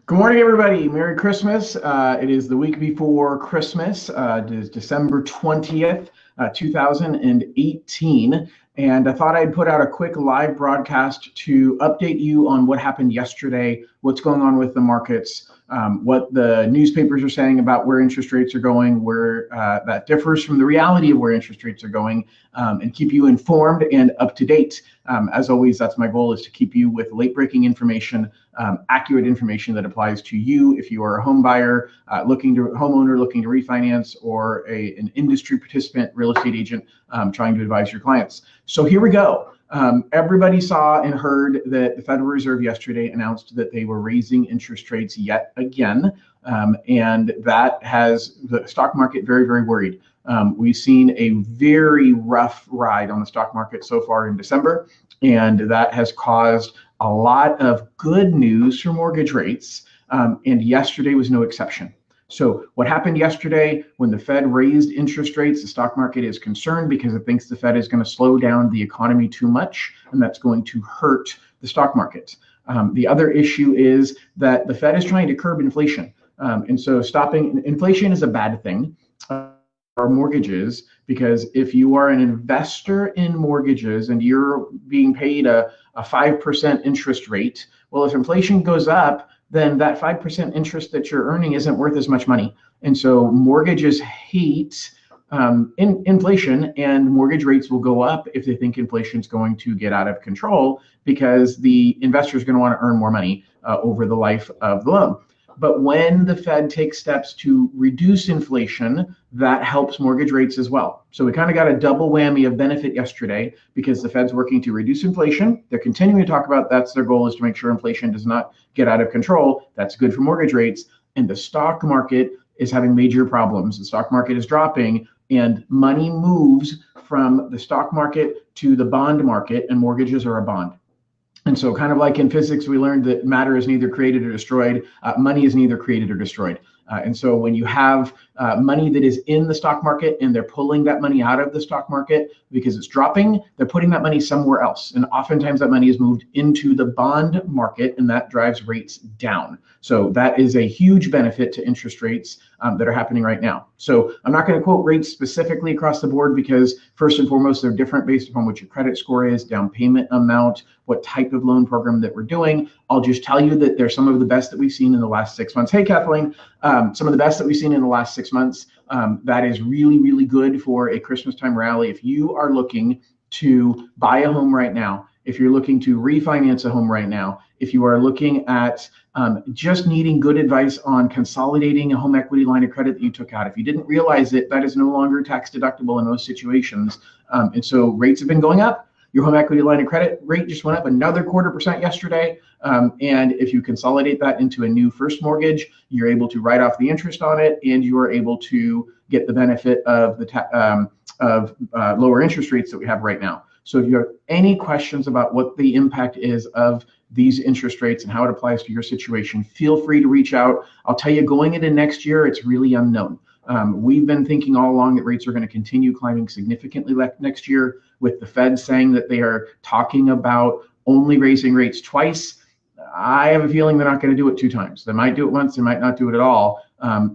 Good morning, everybody. Merry Christmas. It is the week before Christmas. It is December 20th, 2018. And I thought I'd put out a quick live broadcast to update you on what happened yesterday, what's going on with the markets, what the newspapers are saying about where interest rates are going, where that differs from the reality of where interest rates are going, and keep you informed and up to date. As always, that's my goal, is to keep you with late-breaking information, accurate information that applies to you if you are a home buyer, homeowner looking to refinance, or an industry participant, real estate agent trying to advise your clients. So here we go. Everybody saw and heard that the Federal Reserve yesterday announced that they were raising interest rates yet again, and that has the stock market very, very worried. We've seen a very rough ride on the stock market so far in December, and that has caused a lot of good news for mortgage rates, and yesterday was no exception. So what happened yesterday when the Fed raised interest rates, the stock market is concerned because it thinks the Fed is going to slow down the economy too much, and that's going to hurt the stock market. The other issue is that the Fed is trying to curb inflation. And so stopping inflation is a bad thing for mortgages, because if you are an investor in mortgages and you're being paid a 5% interest rate, well, if inflation goes up, then that 5% interest that you're earning isn't worth as much money. And so mortgages hate inflation, and mortgage rates will go up if they think inflation is going to get out of control, because the investor is going to want to earn more money over the life of the loan. But when the Fed takes steps to reduce inflation, that helps mortgage rates as well. So we kind of got a double whammy of benefit yesterday, because the Fed's working to reduce inflation. They're continuing to talk about that's their goal, is to make sure inflation does not get out of control. That's good for mortgage rates. And the stock market is having major problems. The stock market is dropping, and money moves from the stock market to the bond market, and mortgages are a bond. And so kind of like in physics, we learned that matter is neither created or destroyed. Money is neither created or destroyed. And so when you have money that is in the stock market and they're pulling that money out of the stock market because it's dropping, they're putting that money somewhere else. And oftentimes that money is moved into the bond market, and that drives rates down. So that is a huge benefit to interest rates that are happening right now. So I'm not going to quote rates specifically across the board, because first and foremost, they're different based upon what your credit score is, down payment amount, what type of loan program that we're doing. I'll just tell you that they're some of the best that we've seen in the last 6 months. Hey, Kathleen, some of the best that we've seen in the last 6 months. That is really, really good for a Christmas time rally. If you are looking to buy a home right now, if you're looking to refinance a home right now, if you are looking at just needing good advice on consolidating a home equity line of credit that you took out, if you didn't realize it, that is no longer tax deductible in most situations. And so rates have been going up. Your home equity line of credit rate just went up another 0.25% yesterday. And if you consolidate that into a new first mortgage, you're able to write off the interest on it, and you are able to get the benefit of the lower interest rates that we have right now. So if you have any questions about what the impact is of these interest rates and how it applies to your situation, feel free to reach out. I'll tell you, going into next year, it's really unknown. We've been thinking all along that rates are going to continue climbing significantly next year, with the Fed saying that they are talking about only raising rates twice. I have a feeling they're not going to do it 2 times. They might do it once, they might not do it at all.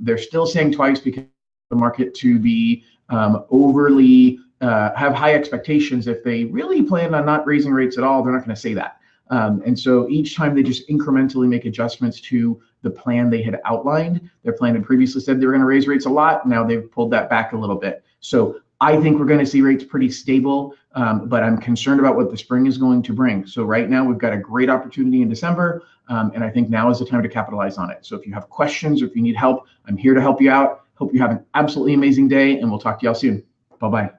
They're still saying twice because the market to be overly have high expectations. If they really plan on not raising rates at all, they're not going to say that. And so each time they just incrementally make adjustments to the plan they had outlined. Their plan had previously said they were going to raise rates a lot. Now they've pulled that back a little bit. So I think we're going to see rates pretty stable, but I'm concerned about what the spring is going to bring. So right now we've got a great opportunity in December, and I think now is the time to capitalize on it. So if you have questions or if you need help, I'm here to help you out. Hope you have an absolutely amazing day, and we'll talk to y'all soon. Bye-bye.